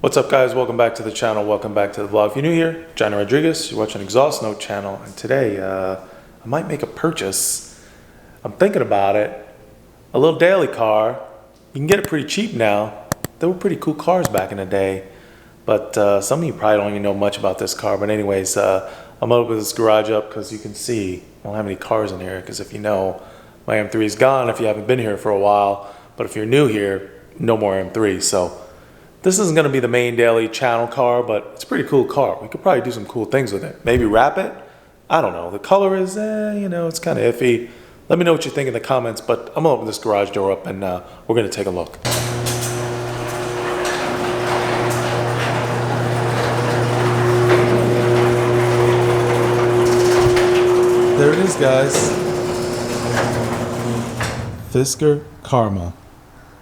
What's up, guys? Welcome back to the channel. Welcome back to the vlog. If you're new here, Johnny Rodriguez, you're watching Exhaust Note channel, and today I might make a purchase. I'm thinking about it. A little daily car. You can get it pretty cheap now. They were pretty cool cars back in the day, but some of you probably don't even know much about this car. But anyways, I'm gonna open this garage up because you can see I don't have any cars in here. Because if you know, my M3 is gone if you haven't been here for a while. But if you're new here, no more M3. So this isn't going to be the main daily channel car, but it's a pretty cool car. We could probably do some cool things with it. Maybe wrap it. I don't know. The color is, it's kind of iffy. Let me know what you think in the comments, but I'm going to open this garage door up and we're going to take a look. There it is, guys. Fisker Karma.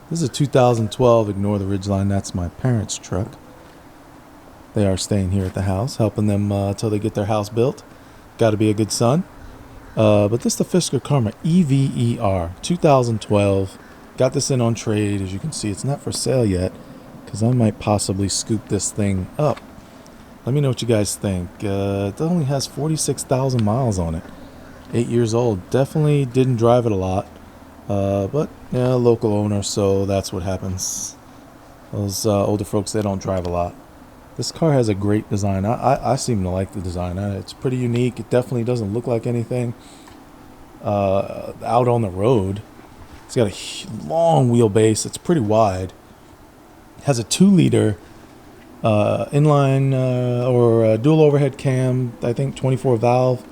This is a 2012, ignore the ridgeline, that's my parents' truck. They are staying here at the house, helping them until they get their house built. Got to be a good son. But this is the Fisker Karma EVER 2012. Got this in on trade. As you can see, it's not for sale yet because I might possibly scoop this thing up. Let me know what you guys think. It only has 46,000 miles on it. 8 years old. Definitely didn't drive it a lot. But yeah, local owner, so that's what happens. Those older folks, they don't drive a lot. This car has a great design. I seem to like the design. It's pretty unique. It definitely doesn't look like anything out on the road. It's got a long wheelbase. It's pretty wide. It has a 2-liter inline or dual overhead cam, I think 24 valve,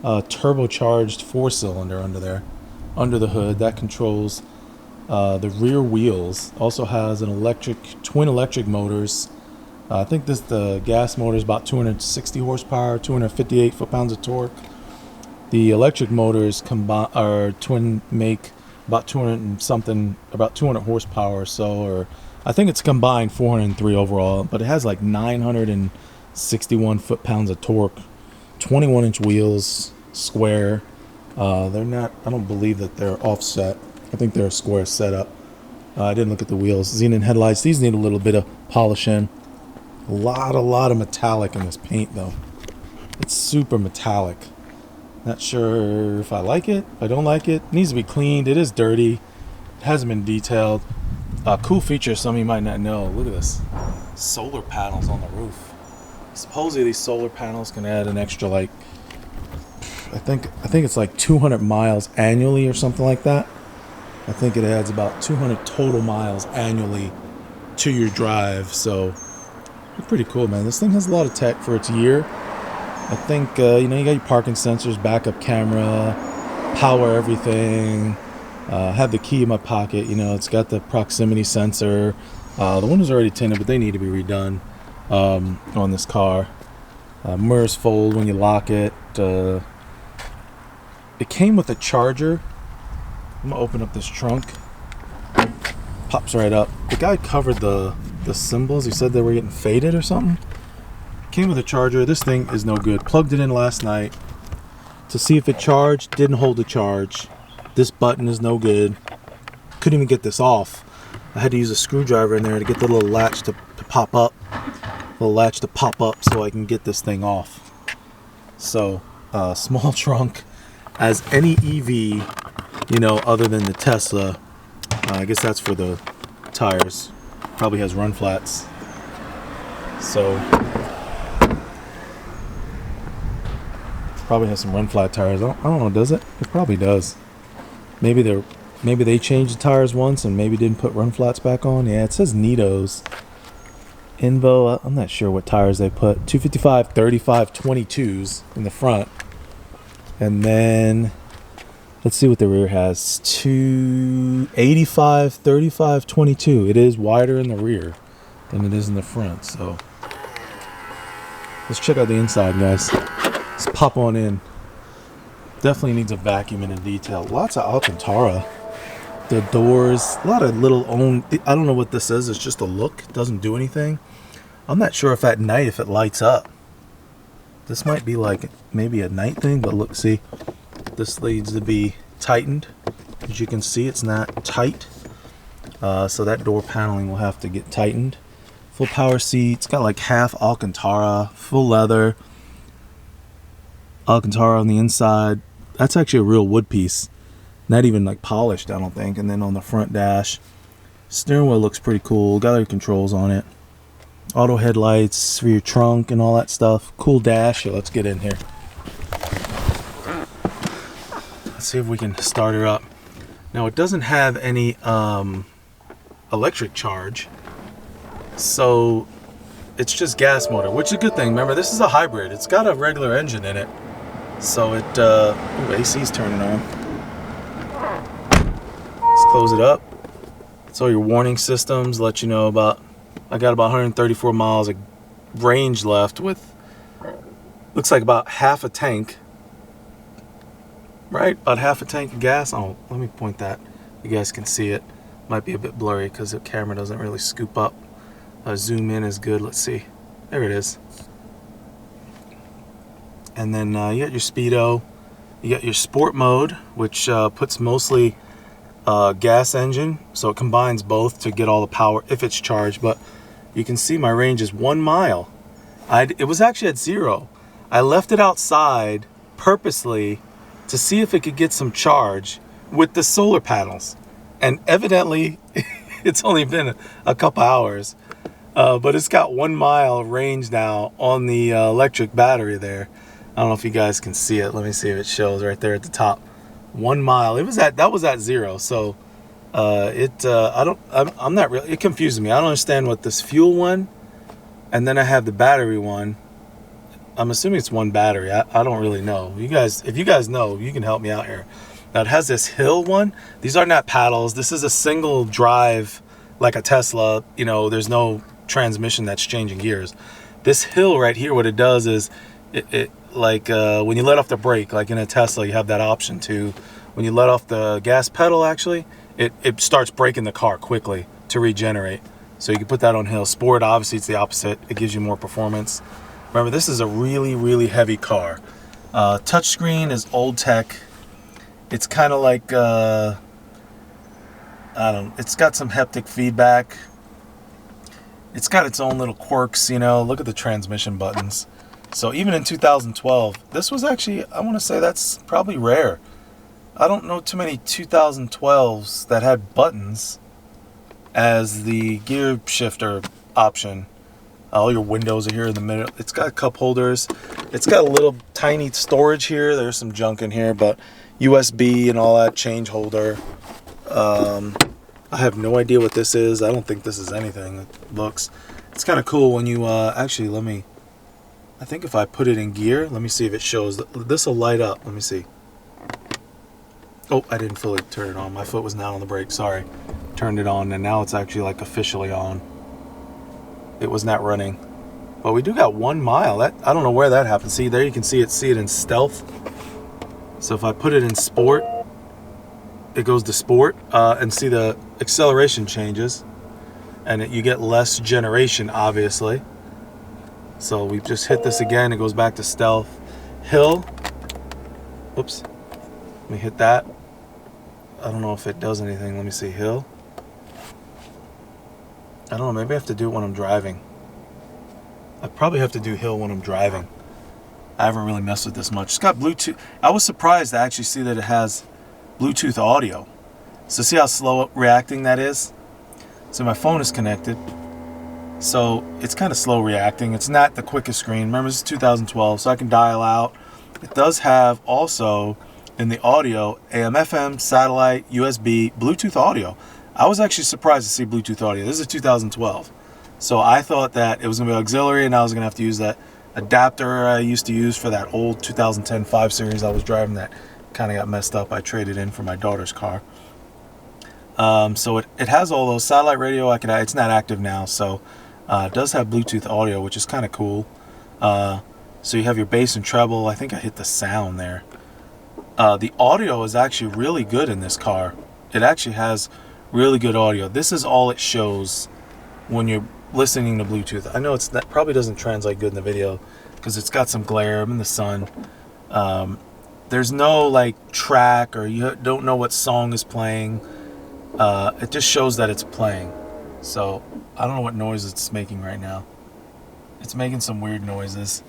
turbocharged 4-cylinder under the hood that controls the rear wheels. Also has an twin electric motors. I think the gas motor is about 260 horsepower, 258 foot-pounds of torque. The electric motors twin make about 200 horsepower or so, or I think it's combined 403 overall, but it has like 961 foot-pounds of torque, 21-inch wheels, square. They're not, I don't believe that they're offset. I think they're a square setup. I didn't look at the wheels. Xenon headlights. These need a little bit of polishing. A lot of metallic in this paint, though. It's super metallic. Not sure if I like it. If I don't like it. It needs to be cleaned. It is dirty. It hasn't been detailed. Cool feature some of you might not know. Look at this. Solar panels on the roof. Supposedly these solar panels can add an extra, like, I think it's like 200 miles annually or something like that. I think it adds about 200 total miles annually to your drive. So pretty cool, man. This thing has a lot of tech for its year. I think you got your parking sensors, backup camera, power everything. Have the key in my pocket. It's got the proximity sensor. The windows are already tinted, but they need to be redone on this car. Mirrors fold when you lock it. It came with a charger. I'm gonna open up this trunk. Pops right up. The guy covered the symbols. He said they were getting faded or something. Came with a charger. This thing is no good. Plugged it in last night to see if it charged. Didn't hold the charge. This button is no good. Couldn't even get this off. I had to use a screwdriver in there to get the little latch to pop up. Little latch to pop up so I can get this thing off. So, small trunk. As any EV, other than the Tesla, I guess that's for the tires. Probably has run flats. So, probably has some run flat tires. I don't know, does it? It probably does. Maybe they changed the tires once and maybe didn't put run flats back on. Yeah, it says Nitos. Invo, I'm not sure what tires they put. 255, 35, 22s in the front. And then, let's see what the rear has. 285, 35, 22. It is wider in the rear than it is in the front. So, let's check out the inside, guys. Let's pop on in. Definitely needs a vacuum and a detail. Lots of Alcantara. The doors, a lot of little I don't know what this is. It's just a look. It doesn't do anything. I'm not sure if at night, if it lights up. This might be like maybe a night thing, but look, see, this needs to be tightened. As you can see, it's not tight. So that door paneling will have to get tightened. full power seat. It's got like half Alcantara, full leather, Alcantara on the inside. That's actually a real wood piece, not even like polished, I don't think. And then on the front dash, steering wheel looks pretty cool. Got your controls on it, auto headlights for your trunk and all that stuff. Cool dash. So let's get in here. Let's see if we can start her up. Now it doesn't have any electric charge, so it's just gas motor, which is a good thing. Remember, this is a hybrid. It's got a regular engine in it, so it ooh, AC's turning on. Let's close it up. It's all your warning systems, let you know about. I got about 134 miles of range left with, looks like about half a tank, right? About half a tank of gas. Oh, let me point that. You guys can see it. Might be a bit blurry because the camera doesn't really scoop up. Zoom in is good. Let's see. There it is. And then you got your speedo. You got your sport mode, which puts mostly gas engine, so it combines both to get all the power if it's charged. But you can see my range is 1 mile. It was actually at 0. I left it outside purposely to see if it could get some charge with the solar panels, and evidently it's only been a couple hours, but it's got 1 mile range now on the electric battery there. I don't know if you guys can see it. Let me see if it shows right there at the top. 1 mile. That was at 0. So I'm not really, it confuses me. I don't understand what this fuel one, and then I have the battery one. I'm assuming it's one battery. I don't really know. You guys, if you guys know, you can help me out here. Now it has this hill one. These are not paddles. This is a single drive, like a Tesla. You know, there's no transmission that's changing gears. This hill right here, what it does is, it like when you let off the brake, like in a Tesla, you have that option to. When you let off the gas pedal, actually, it starts braking the car quickly to regenerate. So you can put that on hill. Sport, obviously, it's the opposite. It gives you more performance. Remember, this is a really, really heavy car. Touchscreen is old tech. It's kind of like, it's got some haptic feedback. It's got its own little quirks, you know. Look at the transmission buttons. So even in 2012, this was actually, I want to say that's probably rare. I don't know too many 2012s that had buttons as the gear shifter option. All your windows are here in the middle. It's got cup holders. It's got a little tiny storage here. There's some junk in here, but USB and all that, change holder. I have no idea what this is. I don't think this is anything. It looks, it's kind of cool when you actually, I think if I put it in gear, let me see if it shows. This will light up. Let me see. Oh, I didn't fully turn it on. My foot was not on the brake. Sorry. Turned it on, and now it's actually like officially on. It was not running. But we do got 1 mile. That, I don't know where that happened. See, there you can see it in stealth. So if I put it in sport, it goes to sport, and see the acceleration changes, and you get less generation, obviously. So we just hit this again. It goes back to stealth. Hill. Oops. Let me hit that. I don't know if it does anything. Let me see. Hill. I don't know. Maybe I have to do it when I'm driving. I probably have to do hill when I'm driving. I haven't really messed with this much. It's got Bluetooth. I was surprised to actually see that it has Bluetooth audio. So see how slow reacting that is? So my phone is connected. So it's kind of slow reacting. It's not the quickest screen. Remember, this is 2012, so I can dial out. It does have also in the audio AM, FM, satellite, USB, Bluetooth audio. I was actually surprised to see Bluetooth audio. This is 2012. So I thought that it was going to be auxiliary, and I was going to have to use that adapter I used to use for that old 2010 5 Series I was driving that kind of got messed up. I traded in for my daughter's car. So it has all those satellite radio. It's not active now, so it does have Bluetooth audio, which is kind of cool. So you have your bass and treble. I think I hit the sound there. The audio is actually really good in this car. It actually has really good audio. This is all it shows when you're listening to Bluetooth. I know that probably doesn't translate good in the video because it's got some glare. I'm in the sun. There's no like track, or you don't know what song is playing. It just shows that it's playing. So I don't know what noise it's making right now. It's making some weird noises.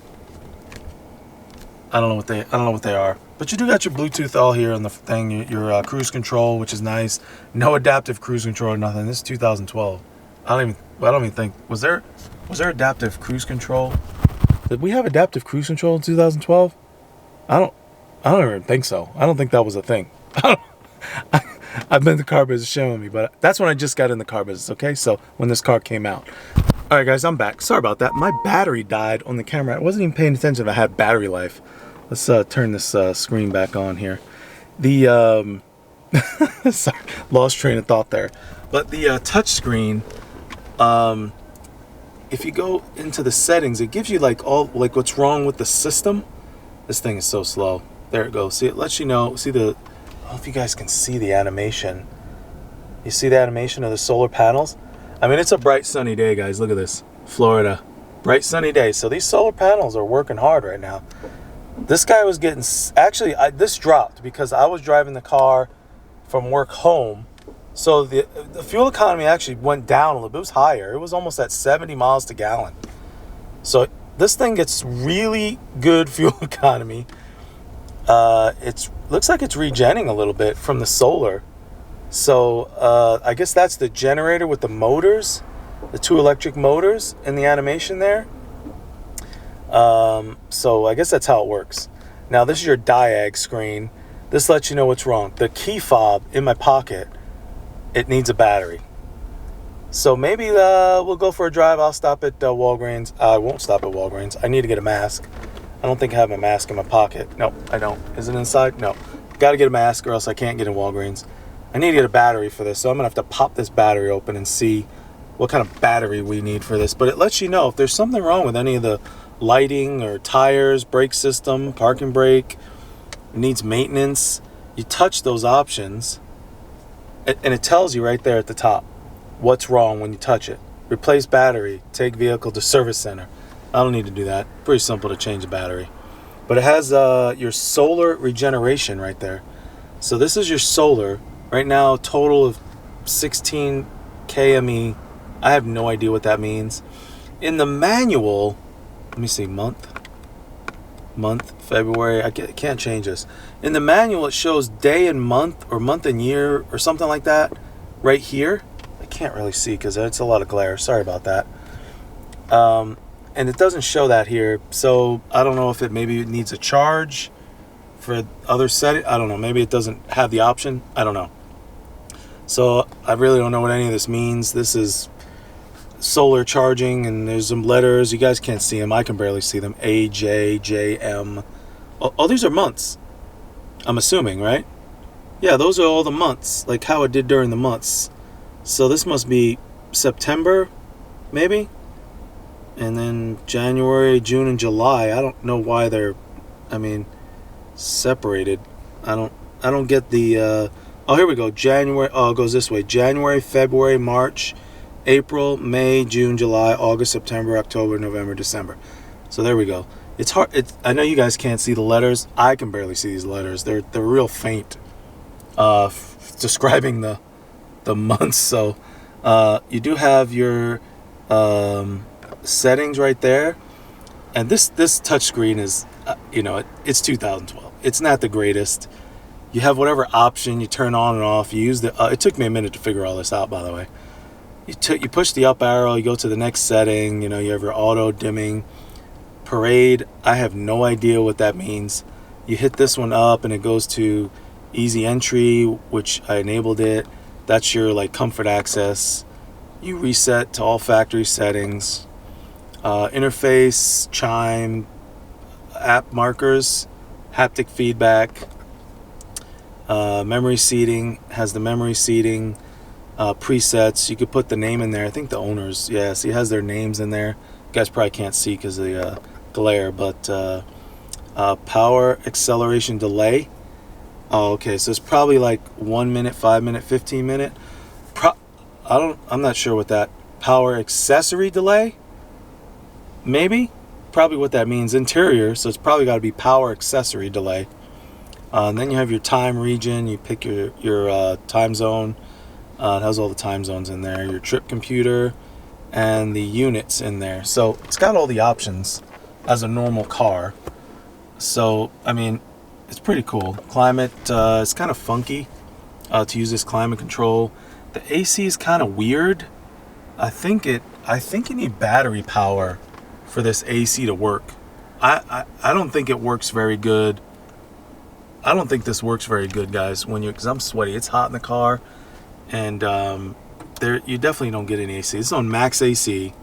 I don't know what they are. But you do got your Bluetooth all here on the thing. Your cruise control, which is nice. No adaptive cruise control or nothing. This is 2012. I don't even think was there adaptive cruise control? Did we have adaptive cruise control in 2012? I don't even think so. I don't think that was a thing. I've been in the car business, showing me, but that's when I just got in the car business. Okay, so when this car came out. All right, guys, I'm back. Sorry about that. My battery died on the camera. I wasn't even paying attention if I had battery life. Let's turn this screen back on here. The sorry, lost train of thought there. But the touch screen, if you go into the settings, it gives you like what's wrong with the system. This thing is so slow. There it goes. See, it lets you know. See the, I don't know if you guys can see the animation. You see the animation of the solar panels? I mean, it's a bright sunny day, guys. Look at this. Florida. Bright sunny day. So these solar panels are working hard right now. This guy was getting, actually, this dropped because I was driving the car from work home. So the fuel economy actually went down a little bit. It was higher. It was almost at 70 miles to gallon. So this thing gets really good fuel economy. It looks like it's regenning a little bit from the solar. So I guess that's the generator with the motors, the 2 electric motors in the animation there. So I guess that's how it works. Now this is your diag screen. This lets you know what's wrong. The key fob in my pocket, it needs a battery. So maybe we'll go for a drive. I'll stop at Walgreens. I won't stop at Walgreens. I need to get a mask. I don't think I have my mask in my pocket. No, I don't. Is it inside? No. Got to get a mask or else I can't get in Walgreens. I need to get a battery for this, so I'm going to have to pop this battery open and see what kind of battery we need for this. But it lets you know if there's something wrong with any of the lighting or tires, brake system, parking brake, needs maintenance. You touch those options, and it tells you right there at the top what's wrong when you touch it. Replace battery, take vehicle to service center. I don't need to do that. Pretty simple to change the battery. But it has your solar regeneration right there. So this is your solar. Right now, total of 16 KME. I have no idea what that means. In the manual, let me see, month, February. I can't change this. In the manual, it shows day and month or month and year or something like that right here. I can't really see because it's a lot of glare. Sorry about that. And it doesn't show that here. So I don't know if it maybe needs a charge for other settings. I don't know. Maybe it doesn't have the option. I don't know. So I really don't know what any of this means. This is solar charging, and there's some letters. You guys can't see them. I can barely see them. A, J, J, M. Oh, these are months. I'm assuming, right? Yeah, those are all the months, like how it did during the months. So this must be September, maybe? And then January, June, and July. I don't know why they're, separated. I don't get the, oh, here we go. January, it goes this way. January, February, March, April, May, June, July, August, September, October, November, December. So there we go. It's hard. I know you guys can't see the letters. I can barely see these letters. They're real faint, describing the months. So you do have your settings right there, and this touchscreen is it's 2012. It's not the greatest. You have whatever option you turn on and off. You use the. It took me a minute to figure all this out, by the way. You push the up arrow. You go to the next setting. You have your auto dimming, parade. I have no idea what that means. You hit this one up, and it goes to easy entry, which I enabled it. That's your comfort access. You reset to all factory settings. Interface, chime, app markers, haptic feedback. Memory seating has the memory seating. Presets, you could put the name in there. I think the owners, see, it has their names in there. You guys probably can't see because of the glare, but power acceleration delay. Oh, okay, so it's probably 1 minute, 5 minute, 15 minute. I'm not sure what that power accessory delay. Maybe, probably what that means. Interior, so it's probably got to be power accessory delay. And then you have your time region. You pick your time zone. It has all the time zones in there. Your trip computer, and the units in there. So it's got all the options as a normal car. So, I mean, it's pretty cool. Climate, it's kind of funky to use this climate control. The AC is kind of weird. I think you need battery power for this AC to work. I don't think it works very good. I don't think this works very good, guys, because I'm sweaty. It's hot in the car, and you definitely don't get any AC. It's on max AC.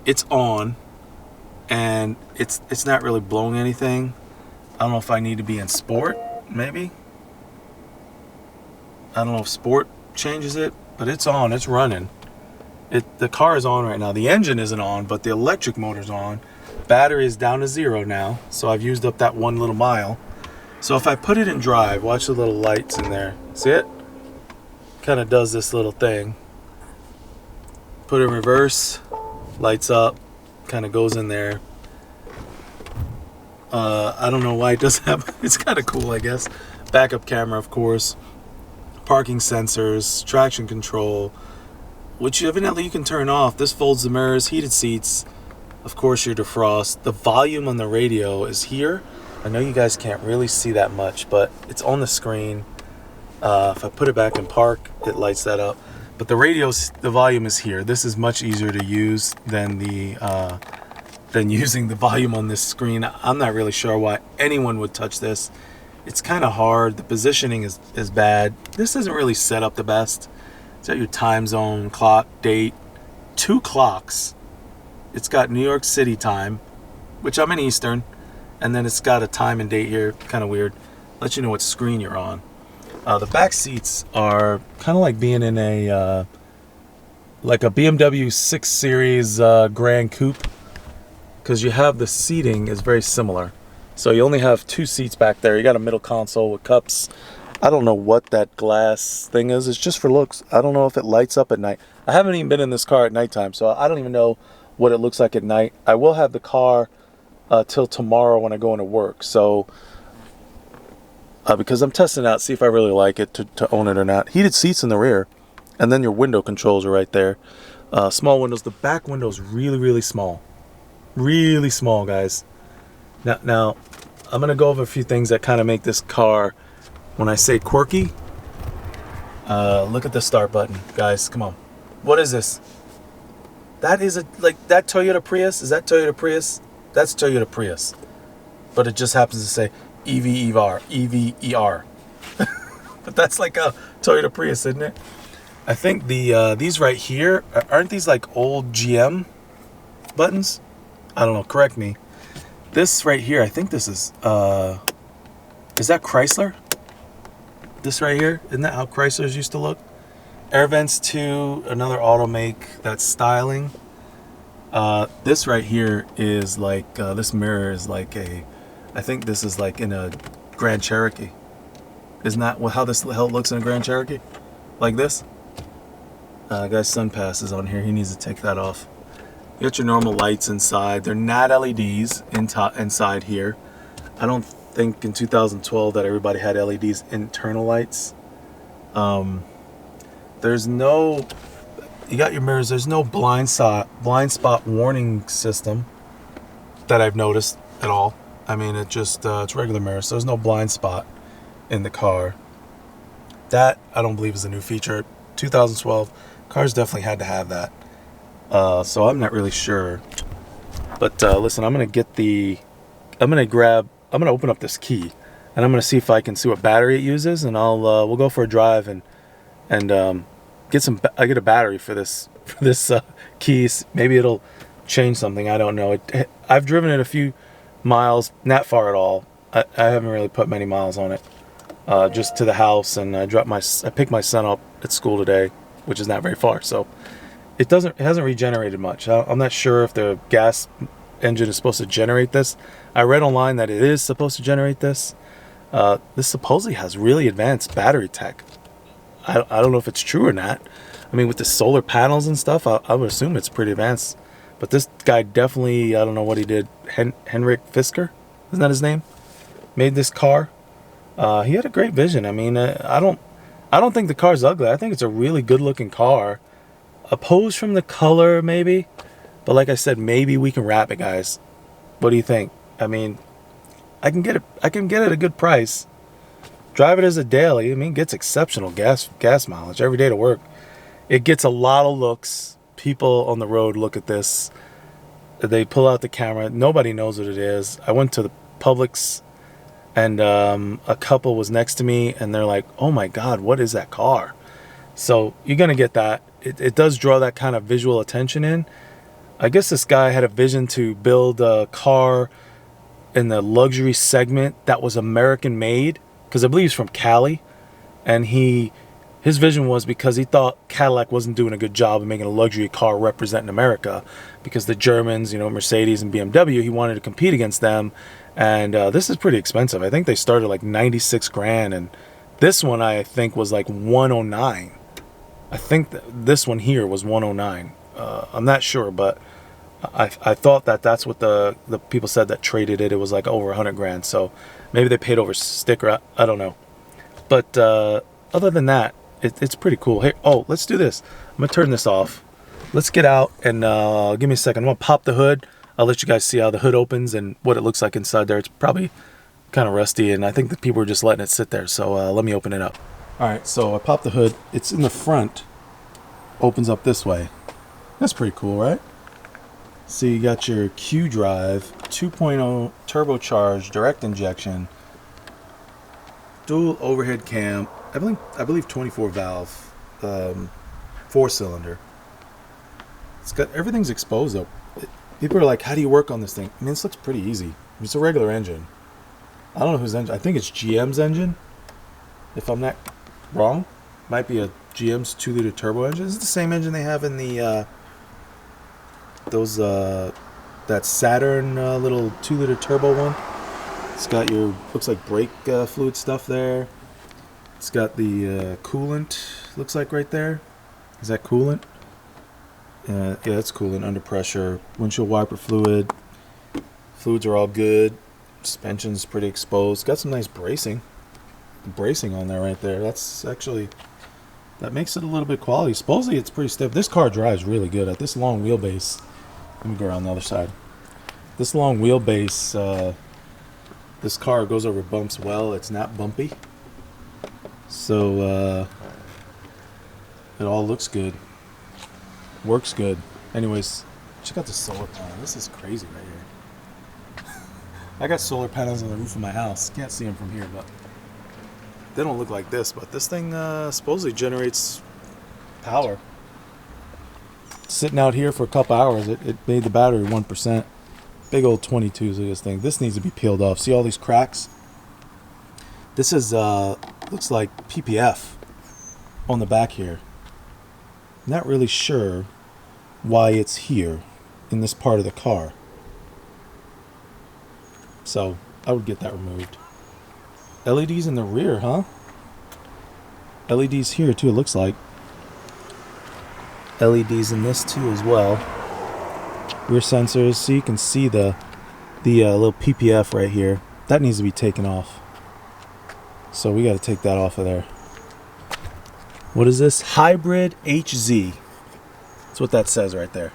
It's on, and it's not really blowing anything. I don't know if I need to be in sport, maybe. I don't know if sport changes it, but it's on. It's running. The car is on right now. The engine isn't on, but the electric motor's on. Battery is down to 0 now, so I've used up that 1 little mile. So if I put it in drive, watch the little lights in there. See it? Kind of does this little thing. Put it in reverse, lights up, kind of goes in there. I don't know why it doesn't have, it's kind of cool, I guess. Backup camera, of course. Parking sensors, traction control, which evidently you can turn off. This folds the mirrors, heated seats, of course your defrost. The volume on the radio is here. I know you guys can't really see that much, but it's on the screen. If I put it back in park, it lights that up. But the volume is here. This is much easier to use than using the volume on this screen. I'm not really sure why anyone would touch this. It's kind of hard. The positioning is bad. This isn't really set up the best. It's got your time zone, clock, date, 2 clocks. It's got New York City time, which I'm in Eastern, and then it's got a time and date here, kind of weird. Let you know what screen you're on. The back seats are kind of like being in a BMW 6 Series Grand Coupe, because you have the seating is very similar. So you only have 2 seats back there. You got a middle console with cups. I don't know what that glass thing is. It's just for looks. I don't know if it lights up at night. I haven't even been in this car at nighttime, so I don't even know what it looks like at night. I will have the car till tomorrow when I go into work. So because I'm testing it out, see if I really like it to own it or not. Heated seats in the rear, and then your window controls are right there. Small windows. The back window is really, really small. Really small, guys. Now I'm going to go over a few things that kind of make this car, when I say quirky, look at the start button, guys. Come on. What is this? That is that Toyota Prius? Is that Toyota Prius? That's Toyota Prius. But it just happens to say EV-ER. But that's like a Toyota Prius, isn't it? I think these right here, aren't these like old GM buttons? I don't know, correct me. This right here, I think this is that Chrysler? This right here, isn't that how Chryslers used to look? Air vents to another automake that's styling. This right here is like, this mirror is like I think this is like in a Grand Cherokee. Isn't that how this hell looks in a Grand Cherokee? Like this? Guy's sun pass is on here. He needs to take that off. You got your normal lights inside. They're not LEDs inside here. I don't think in 2012 that everybody had LEDs internal lights. There's no, you got your mirrors. There's no blind spot warning system that I've noticed at all. I mean, it just it's regular mirrors. So there's no blind spot in the car. That I don't believe is a new feature. 2012 cars definitely had to have that. So I'm not really sure. But listen, I'm gonna open up this key, and I'm gonna see if I can see what battery it uses, and we'll go for a drive and I get a battery for this keys. Maybe it'll change something. I don't know. I've driven it a few miles, not far at all. I haven't really put many miles on it. Just to the house, and I picked my son up at school today, which is not very far. So it hasn't regenerated much. I'm not sure if the gas engine is supposed to generate this. I read online that it is supposed to generate this. This supposedly has really advanced battery tech. I don't know if it's true or not. I mean, with the solar panels and stuff, I would assume it's pretty advanced. But this guy definitely, I don't know what he did. Henrik Fisker, isn't that his name? Made this car. He had a great vision. I mean, I don't think the car's ugly. I think it's a really good-looking car. Opposed from the color, maybe. But like I said, maybe we can wrap it, guys. What do you think? I mean, I can get it at a good price. Drive it as a daily. I mean, it gets exceptional gas mileage every day to work. It gets a lot of looks. People on the road look at this. They pull out the camera. Nobody knows what it is. I went to the Publix, and a couple was next to me, and they're like, "Oh my God, what is that car?" So you're gonna get that. It does draw that kind of visual attention in. I guess this guy had a vision to build a car in the luxury segment that was American made, because I believe he's from Cali, and his vision was because he thought Cadillac wasn't doing a good job of making a luxury car representing America, because the Germans, Mercedes and BMW, he wanted to compete against them. And this is pretty expensive. I think they started like 96 grand, and this one I think was like 109. I think this one here was 109. I'm not sure, but I thought that's what the people said that traded it. It was like over 100 grand. So maybe they paid over sticker. I don't know. But other than that, it's pretty cool. Hey, let's do this. I'm gonna turn this off. Let's get out and give me a second. I'm gonna pop the hood. I'll let you guys see how the hood opens and what it looks like inside there. It's probably kind of rusty, and I think the people are just letting it sit there. So let me open it up. All right, so I popped the hood. It's in the front. Opens up this way. That's pretty cool, right? So you got your Q drive, 2.0 turbocharged direct injection, dual overhead cam. I believe 24 valve, 4-cylinder. It's got everything's exposed though. People are like, "How do you work on this thing?" I mean, this looks pretty easy. It's a regular engine. I don't know whose engine. I think it's GM's engine, if I'm not wrong. Might be a GM's 2-liter turbo engine. This is the same engine they have in the that Saturn little 2-liter turbo one. It's got your, looks like brake fluid stuff there. It's got the coolant, looks like right there. Is that coolant? Yeah, it's coolant under pressure. Windshield wiper fluid. Fluids are all good. Suspension's pretty exposed. Got some nice bracing on there right there. That's actually, that makes it a little bit quality. Supposedly it's pretty stiff. This car drives really good at this long wheelbase. Let me go around the other side. This long wheelbase, this car goes over bumps well. It's not bumpy. So it all looks good. Works good. Anyways, check out the solar panel. This is crazy right here. I got solar panels on the roof of my house. Can't see them from here, but they don't look like this. But this thing supposedly generates power. Sitting out here for a couple hours, it made the battery 1%. Big old 22s of this thing. This needs to be peeled off. See all these cracks? This is looks like PPF on the back here. Not really sure why it's here in this part of the car. So I would get that removed. LEDs in the rear, huh? LEDs here too, it looks like. LEDs in this too as well. Rear sensors, so you can see the little PPF right here. That needs to be taken off. So we got to take that off of there. What is this? Hybrid HZ. That's what that says right there.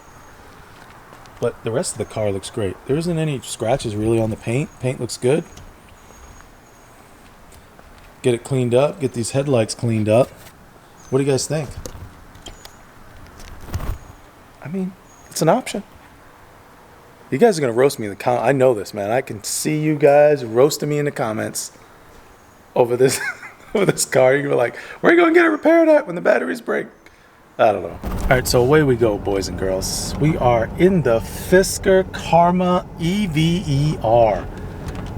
But the rest of the car looks great. There isn't any scratches really on the paint. Paint looks good. Get it cleaned up. Get these headlights cleaned up. What do you guys think? I mean, it's an option. You guys are going to roast me in the comments. I know this, man. I can see you guys roasting me in the comments over this over this car. You're like, where are you going to get it repaired at when the batteries break? I don't know. All right, so away we go, boys and girls. We are in the Fisker Karma EVER.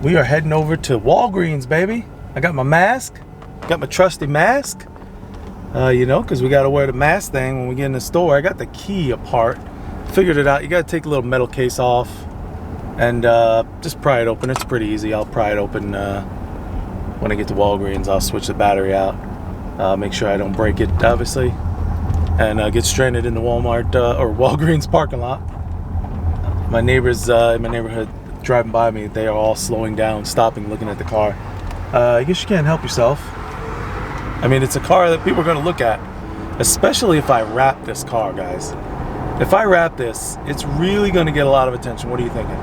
We are heading over to Walgreens, baby. I got my mask. Got my trusty mask. Because we got to wear the mask thing when we get in the store. I got the key apart. Figured it out. You got to take the little metal case off and just pry it open. It's pretty easy. I'll pry it open when I get to Walgreens. I'll switch the battery out. Make sure I don't break it, obviously. And get stranded in the Walmart or Walgreens parking lot. My neighbors in my neighborhood driving by me, they are all slowing down, stopping, looking at the car. I guess you can't help yourself. I mean, it's a car that people are going to look at. especially if I wrap this car, guys. If I wrap this, it's really going to get a lot of attention. What are you thinking?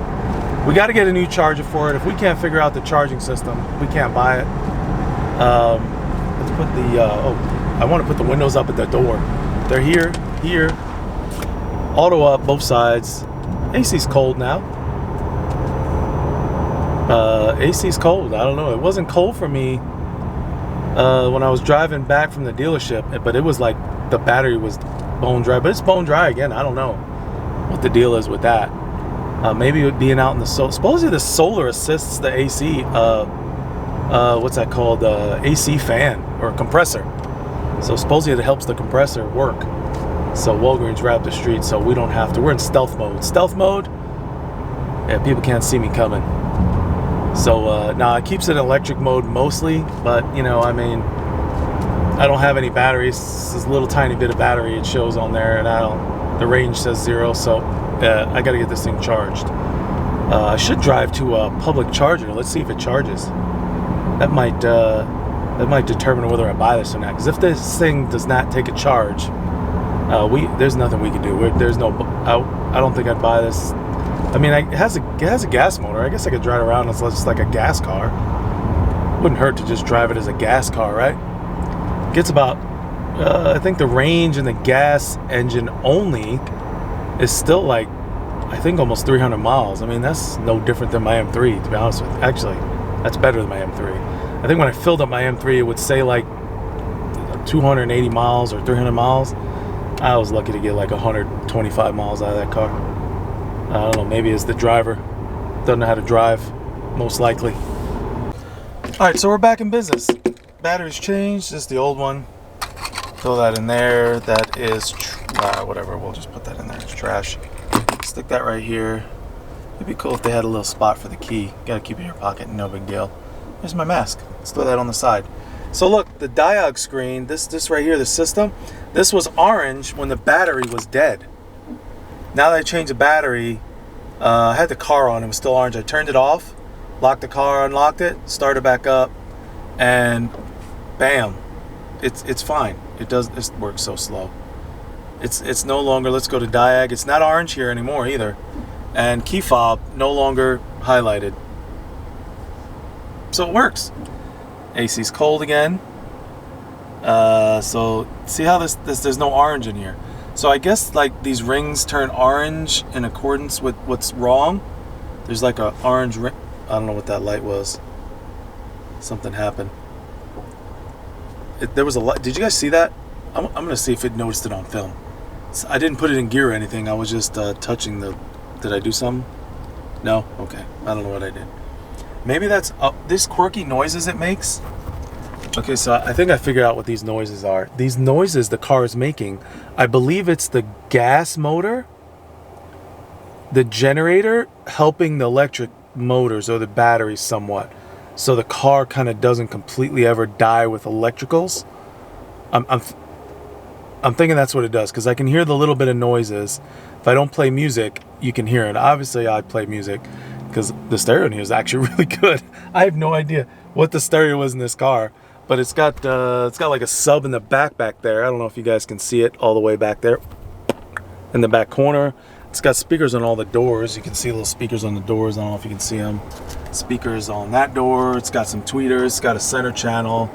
We got to get a new charger for it. If we can't figure out the charging system, we can't buy it. Let's put the, I want to put the windows up at the door. They're here. Auto up, both sides. AC's cold now. AC's cold. I don't know. It wasn't cold for me when I was driving back from the dealership, but it was like the battery was bone dry. But it's bone dry again. I don't know what the deal is with that. Maybe it being out in the supposedly the solar assists the AC. What's that called? AC fan or compressor. So supposedly it helps the compressor work. So Walgreens wrapped the street, so we don't have to. We're in stealth mode. Stealth mode. Yeah, people can't see me coming. So now it keeps it in electric mode mostly, but you know, I mean, I don't have any batteries. This little tiny bit of battery it shows on there, and the range says 0. So I got to get this thing charged. I should drive to a public charger. Let's see if it charges. That might determine whether I buy this or not. Because if this thing does not take a charge, there's nothing we can do. There's no. I don't think I'd buy this. I mean, it has a gas motor. I guess I could drive around as just like a gas car. Wouldn't hurt to just drive it as a gas car, right? Gets about, I think the range in the gas engine only is still like, I think almost 300 miles. I mean, that's no different than my M3, to be honest with you. Actually, that's better than my M3. I think when I filled up my M3, it would say like 280 miles or 300 miles. I was lucky to get like 125 miles out of that car. I don't know, maybe it's the driver. Doesn't know how to drive, most likely. Alright, so we're back in business. Battery's changed, this is the old one. Throw that in there. That is, whatever, we'll just put that in there. It's trash. Stick that right here. It'd be cool if they had a little spot for the key. Gotta keep it in your pocket, no big deal. Here's my mask. Let's throw that on the side. So look, the diode screen, this right here, the system, this was orange when the battery was dead. Now that I changed the battery, I had the car on, it was still orange. I turned it off, locked the car, unlocked it, started back up, and bam, it's fine. It works so slow. It's no longer, let's go to diag. It's not orange here anymore either. And key fob no longer highlighted. So it works. AC's cold again. So see how there's no orange in here. So I guess like these rings turn orange in accordance with what's wrong. There's like a orange ring. I don't know what that light was. Something happened. There was a light. Did you guys see that? I'm gonna see if it noticed it on film. I didn't put it in gear or anything. I was just touching the. Did I do something? No. Okay. I don't know what I did. Maybe that's this quirky noises it makes. Okay, so I think I figured out what these noises are. These noises the car is making, I believe it's the gas motor, the generator helping the electric motors or the batteries somewhat. So the car kind of doesn't completely ever die with electricals. I'm thinking that's what it does, because I can hear the little bit of noises. If I don't play music, you can hear it. Obviously, I play music because the stereo in here is actually really good. I have no idea what the stereo was in this car. But it's got like a sub in the back there. I don't know if you guys can see it all the way back there in the back corner. It's got speakers on all the doors. You can see little speakers on the doors. I don't know if you can see them. Speakers on that door. It's got some tweeters. It's got a center channel.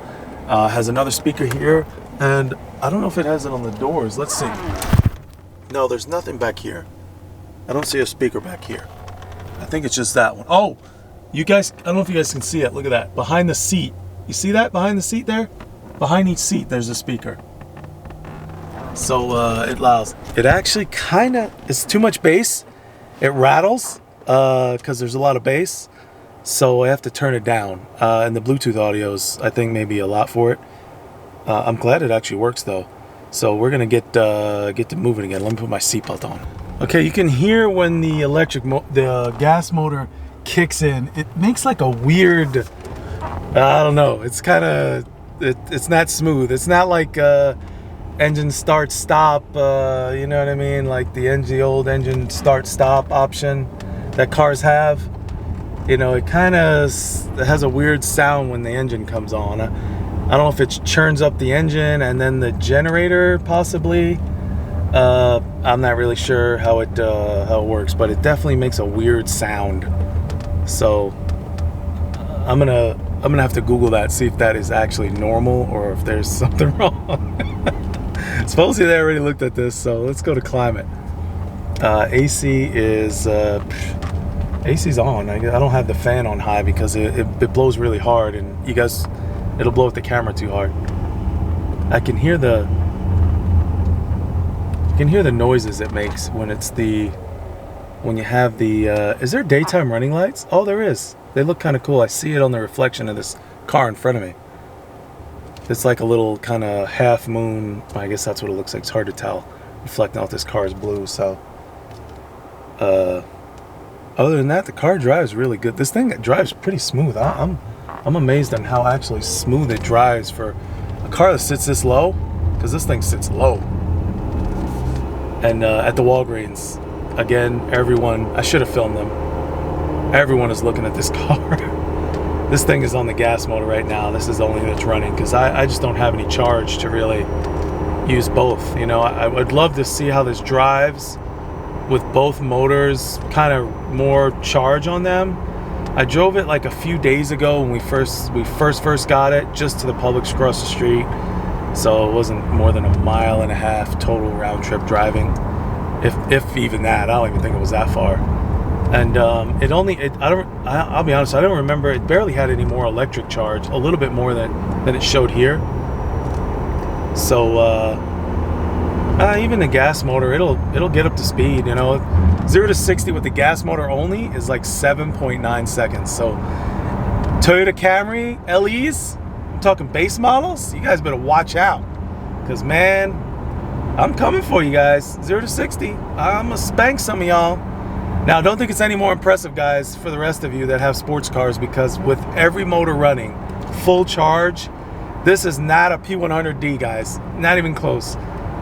Has another speaker here. And I don't know if it has it on the doors. Let's see. No, there's nothing back here. I don't see a speaker back here. I think it's just that one. Oh, you guys, I don't know if you guys can see it. Look at that. Behind the seat. You see that behind the seat there? Behind each seat, there's a speaker. So it allows. It actually kind of, it's too much bass. It rattles because there's a lot of bass. So I have to turn it down. And the Bluetooth audio is, I think, maybe a lot for it. I'm glad it actually works though. So we're gonna get to moving again. Let me put my seatbelt on. Okay, you can hear when the the gas motor kicks in. It makes like a weird. I don't know. It's kind of it's not smooth. It's not like engine start stop. You know what I mean? Like the old engine start stop option that cars have. You know, it kind of has a weird sound when the engine comes on. I don't know if it churns up the engine and then the generator possibly. I'm not really sure how it works, but it definitely makes a weird sound. So I'm gonna have to Google that, see if that is actually normal or if there's something wrong. Supposedly they already looked at this, so let's go to climate. AC is AC's on. I don't have the fan on high because it blows really hard, and you guys, it'll blow with the camera too hard. I can hear the noises it makes when you have the is there daytime running lights? Oh, there is. They look kind of cool. I see it on the reflection of this car in front of me. It's like a little kind of half moon. I guess that's what it looks like. It's hard to tell reflecting off this car's blue. So other than that, the car drives really good. This thing drives pretty smooth. I'm amazed on how actually smooth it drives for a car that sits this low, because this thing sits low. And at the Walgreens, again, everyone, I should have filmed them. Everyone is looking at this car. This thing is on the gas motor right now. This is the only thing that's running because I just don't have any charge to really use both. You know, I would love to see how this drives with both motors, kind of more charge on them. I drove it like a few days ago when we first got it, just to the Publix across the street. So it wasn't more than 1.5 miles total round trip driving, if even that. I don't even think it was that far. And I'll be honest, I don't remember. It barely had any more electric charge, a little bit more than it showed here. So even the gas motor, it'll get up to speed. You know, 0 to 60 with the gas motor only is like 7.9 seconds. So Toyota Camry LEs, I'm talking base models, you guys better watch out, because man, I'm coming for you guys. 0 to 60, I'm gonna spank some of y'all. Now, don't think it's any more impressive, guys, for the rest of you that have sports cars, because with every motor running full charge, this is not a P100D, guys. Not even close.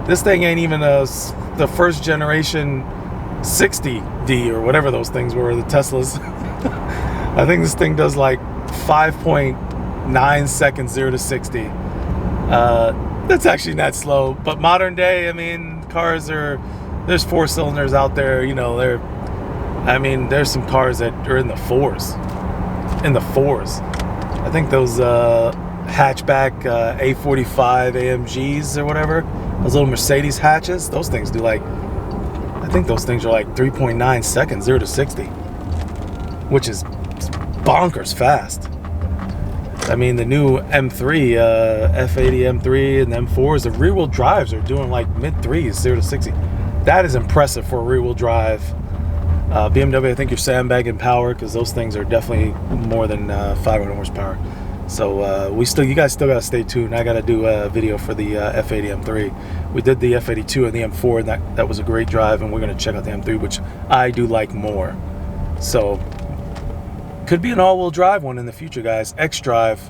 This thing ain't even the first generation 60D or whatever those things were, the Teslas. I think this thing does like 5.9 seconds 0 to 60. That's actually not slow, but modern day, I mean, cars there's 4 cylinders out there, you know, there's some cars that are in the fours. I think those hatchback A45 AMGs or whatever, those little Mercedes hatches, those things do like, I think those things are like 3.9 seconds 0 to 60, which is bonkers fast. I mean, the new M3, F80 M3 and M4s, the rear-wheel drives are doing like mid-3s 0 to 60. That is impressive for a rear-wheel drive. BMW, I think you're sandbagging power, because those things are definitely more than 500 horsepower. So you guys still got to stay tuned. I got to do a video for the F80 M3. We did the F82 and the M4, and that was a great drive, and we're going to check out the M3, which I do like more. So could be an all-wheel drive one in the future, guys. X-Drive,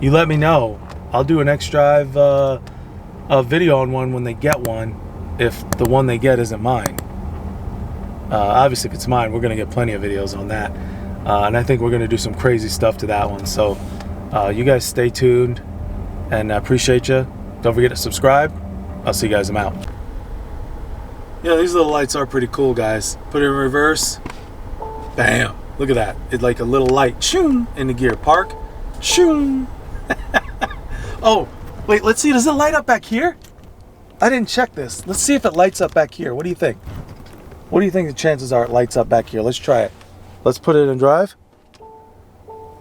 you let me know. I'll do an X-Drive a video on one when they get one, if the one they get isn't mine. Obviously, if it's mine, we're going to get plenty of videos on that. And I think we're going to do some crazy stuff to that one. So you guys stay tuned, and I appreciate you. Don't forget to subscribe. I'll see you guys. I'm out. Yeah, these little lights are pretty cool, guys. Put it in reverse. Bam. Look at that. It's like a little light. Shoom. In the gear. Park. Shoom. Oh, wait. Let's see. Does it light up back here? I didn't check this. Let's see if it lights up back here. What do you think? What do you think the chances are it lights up back here? Let's try it. Let's put it in drive.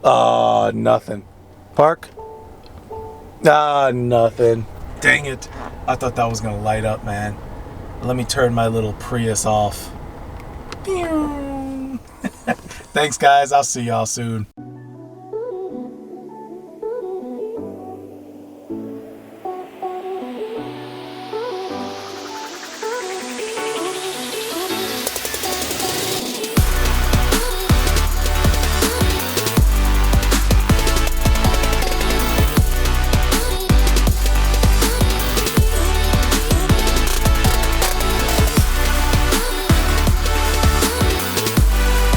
Nothing. Park. Nothing. Dang it. I thought that was going to light up, man. Let me turn my little Prius off. Thanks, guys. I'll see y'all soon.